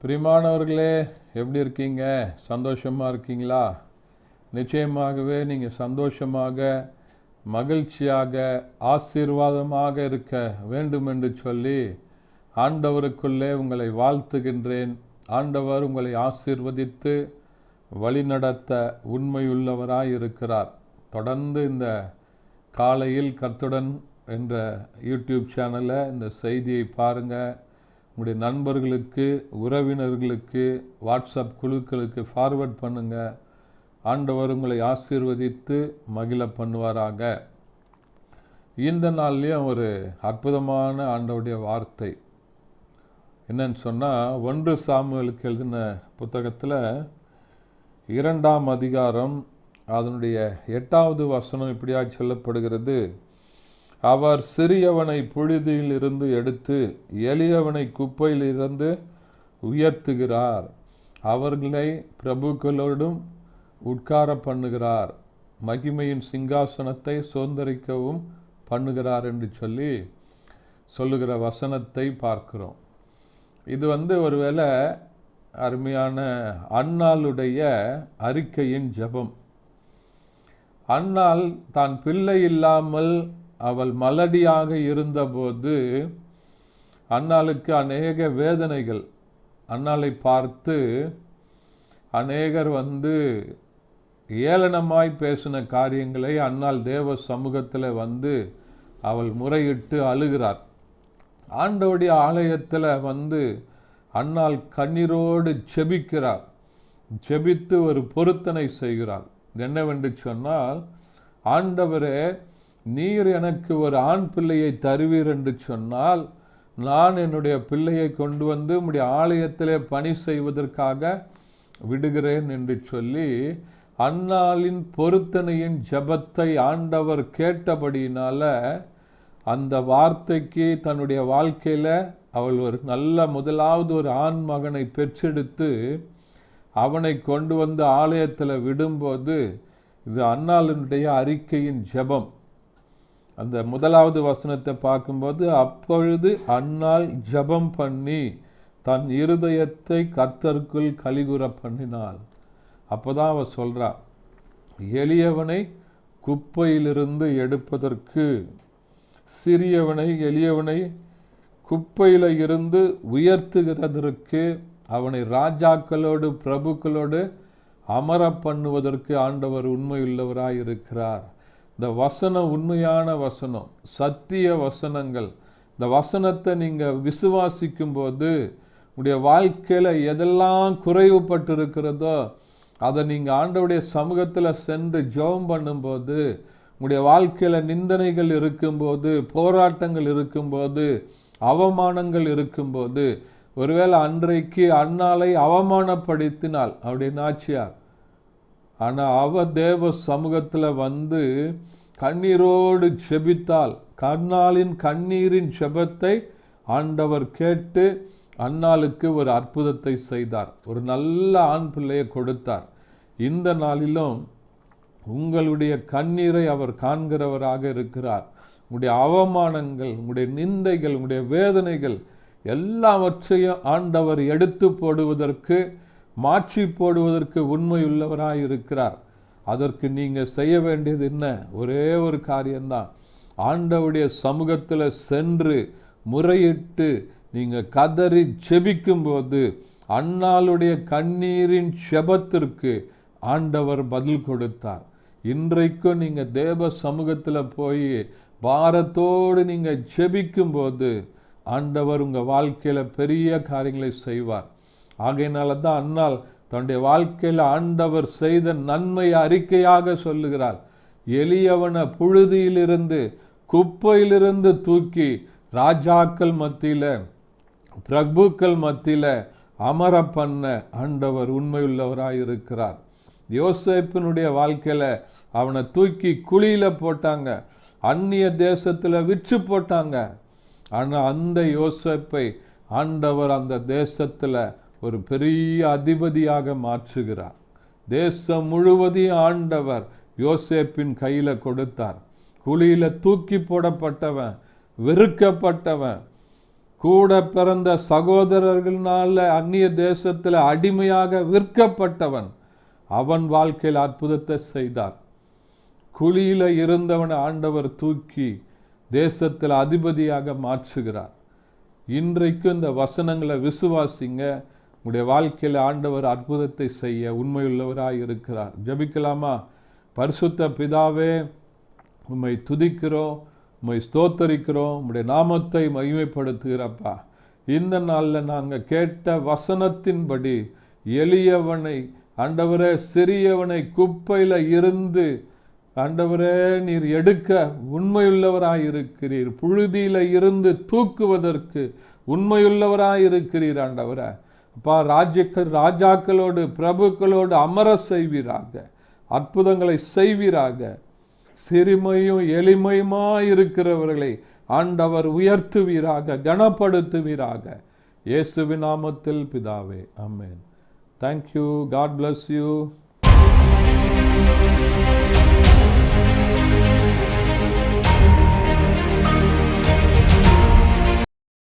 பிரியமானவர்களே, எப்படி இருக்கீங்க? சந்தோஷமாக இருக்கீங்களா? நிச்சயமாகவே நீங்கள் சந்தோஷமாக, மகிழ்ச்சியாக, ஆசீர்வாதமாக இருக்க வேண்டும் என்று சொல்லி ஆண்டவருக்குள்ளே உங்களை வாழ்த்துகின்றேன். ஆண்டவர் உங்களை ஆசீர்வதித்து வழிநடத்த உண்மையுள்ளவராய் இருக்கிறார். தொடர்ந்து இந்த காலையில் கர்த்தருடன் என்ற யூடியூப் சேனலில் இந்த செய்தியை பாருங்கள். உங்களுடைய நண்பர்களுக்கு, உறவினர்களுக்கு, வாட்ஸ்அப் குழுக்களுக்கு ஃபார்வர்ட் பண்ணுங்கள். ஆண்டவர் உங்களை ஆசீர்வதித்து மகிழ பண்ணுவாராக. இந்த நாள்லேயும் ஒரு அற்புதமான ஆண்டவருடைய வார்த்தை என்னன்னு சொன்னால், 1 சாமுவேலுக்கு எழுதின புத்தகத்தில் 2ஆம் அதிகாரம் அதனுடைய 8வது வசனம் இப்படியாக சொல்லப்படுகிறது. அவர் சிறியவனை புழுதியில் இருந்து எடுத்து எளியவனை குப்பையில் இருந்து உயர்த்துகிறார். அவர்களை பிரபுக்களோடும் உட்கார பண்ணுகிறார். மகிமையின் சிங்காசனத்தை சுதந்தரிக்கவும் பண்ணுகிறார் என்று சொல்லுகிற வசனத்தை பார்க்கிறோம். இது ஒருவேளை அருமையான அன்னாளுடைய அறிக்கையின் ஜெபம். அன்னாள் தான் பிள்ளை இல்லாமல் அவள் மலடியாக இருந்தபோது அன்னாளுக்கு அநேக வேதனைகள். அன்னாளை பார்த்து அநேகர் ஏளனமாய் பேசின காரியங்களை அன்னாள் தேவ சமூகத்தில் அவள் முறையிட்டு அழுகிறார். ஆண்டவருடைய ஆலயத்தில் அன்னாள் கண்ணீரோடு ஜெபிக்கிறார். ஜெபித்து ஒரு பொருத்தனை செய்கிறாள். என்னவென்று சொன்னால், ஆண்டவரே, நீர் எனக்கு ஒரு ஆண் பிள்ளையை தருவீர் என்று சொன்னால் நான் என்னுடைய பிள்ளையை கொண்டு உம்முடைய ஆலயத்திலே பணி செய்வதற்காக விடுகிறேன் என்று சொல்லி அன்னாளின் பொருத்தனையின் ஜெபத்தை ஆண்டவர் கேட்டபடியினால அந்த வார்த்தைக்கு தன்னுடைய வாழ்க்கையில் அவள் ஒரு நல்ல முதலாவது ஒரு ஆண் மகனை பெற்றெடுத்து அவனை கொண்டு ஆலயத்தில் விடும்போது இது அன்னாளினுடைய அறிக்கையின் ஜெபம். அந்த 1வது வசனத்தை பார்க்கும்போது, அப்பொழுது அன்னாள் ஜெபம் பண்ணி தன் இருதயத்தை கர்த்தருக்குள் கலிகுற பண்ணினாள். அப்போதான் அவள் சொல்றா, எளியவனை குப்பையிலிருந்து எடுப்பதற்கு, சிறியவனை எளியவனை குப்பையில் இருந்து உயர்த்துகிறதற்கு, அவனை ராஜாக்களோடு பிரபுக்களோடு அமர பண்ணுவதற்கு ஆண்டவர் உண்மையுள்ளவராய் இருக்கிறார். இந்த வசனம் உண்மையான வசனம், சத்திய வசனங்கள். இந்த வசனத்தை நீங்கள் விசுவாசிக்கும் போது உங்களுடைய வாழ்க்கையில் எதெல்லாம் குறைவுபட்டு இருக்கிறதோ அதை நீங்கள் ஆண்டவருடைய சமூகத்தில் சென்று ஜெபம் பண்ணும்போது, உங்களுடைய வாழ்க்கையில் நிந்தனைகள் இருக்கும்போது, போராட்டங்கள் இருக்கும்போது, அவமானங்கள் இருக்கும்போது, ஒருவேளை அன்றைக்கு அன்னாளை அவமானப்படுத்தினாள் அவருடைய நாச்சியார். ஆனால் அவ தேவ சமூகத்தில் கண்ணீரோடு ஜெபித்தாள். அன்னாளின் கண்ணீரின் ஜெபத்தை ஆண்டவர் கேட்டு அன்னாளுக்கு ஒரு அற்புதத்தை செய்தார். ஒரு நல்ல ஆண் பிள்ளையை கொடுத்தார். இந்த நாளிலும் உங்களுடைய கண்ணீரை அவர் காண்கிறவராக இருக்கிறார். உங்களுடைய அவமானங்கள், உங்களுடைய நிந்தைகள், உங்களுடைய வேதனைகள் எல்லாவற்றையும் ஆண்டவர் எடுத்து போடுவதற்கு, மாற்றி போடுவதற்கு உண்மையுள்ளவராய் இருக்கிறார். அதற்கு நீங்கள் செய்ய வேண்டியது என்ன? ஒரே ஒரு காரியம்தான். ஆண்டவருடைய சமூகத்தில் சென்று முறையிட்டு நீங்கள் கதறி ஜெபிக்கும்போது அன்னாளுடைய கண்ணீரின் ஜெபத்திற்கு ஆண்டவர் பதில் கொடுத்தார். இன்றைக்கும் நீங்கள் தேவ சமூகத்தில் போய் பாரத்தோடு நீங்கள் ஜெபிக்கும்போது ஆண்டவர் உங்கள் வாழ்க்கையில் பெரிய காரியங்களை செய்வார். ஆகையினால தான் அன்னாள் தன்னுடைய வாழ்க்கையில் ஆண்டவர் செய்த நன்மை அறிக்கையாக சொல்லுகிறார். எளியவனை புழுதியிலிருந்து, குப்பையிலிருந்து தூக்கி ராஜாக்கள் மத்தியில், பிரபுக்கள் மத்தியில் அமர பண்ண ஆண்டவர் உண்மையுள்ளவராய் இருக்கிறார். யோசேப்பினுடைய வாழ்க்கையில் அவனை தூக்கி குழியில் போட்டாங்க, அந்நிய தேசத்தில் விற்று போட்டாங்க. ஆனால் அந்த யோசேப்பை ஆண்டவர் அந்த தேசத்தில் ஒரு பெரிய அதிபதியாக மாற்றுகிறார். தேசம் முழுவதையும் ஆண்டவர் யோசேப்பின் கையில் கொடுத்தார். குழியில் தூக்கி போடப்பட்டவன், வெறுக்கப்பட்டவன், கூட பிறந்த சகோதரர்களால அந்நிய தேசத்தில் அடிமையாக விற்கப்பட்டவன். அவன் வாழ்க்கையில் அற்புதத்தை செய்தார். குழியில இருந்தவனை ஆண்டவர் தூக்கி தேசத்தில் அதிபதியாக மாற்றுகிறார். இன்றைக்கு இந்த வசனங்களை விசுவாசிங்க. உங்களுடைய வாழ்க்கையில் ஆண்டவர் அற்புதத்தை செய்ய உண்மையுள்ளவராய் இருக்கிறார். ஜெபிக்கலாமா? பரிசுத்த பிதாவே, உம்மை துதிக்கிறோம், உம்மை ஸ்தோத்தரிக்கிறோம், உம்முடைய நாமத்தை மகிமைப்படுத்துகிறப்பா. இந்த நாளில் நாங்கள் கேட்ட வசனத்தின்படி எளியவனை ஆண்டவரே, சிறியவனை குப்பையில் இருந்து ஆண்டவரே நீர் எடுக்க உண்மையுள்ளவராயிருக்கிறீர். புழுதியில இருந்து தூக்குவதற்கு உண்மையுள்ளவராயிருக்கிறீர் ஆண்டவரே. அப்பா, ராஜாக்களோடு பிரபுக்களோடு அமர செய்வீராக, அற்புதங்களை செய்வீராக. சிறுமையும் எளிமையுமாயிருக்கிறவர்களை ஆண்டவர் உயர்த்துவீராக, கனப்படுத்துவீராக. இயேசுவின் நாமத்தில் பிதாவே, ஆமென். Thank you. God bless you.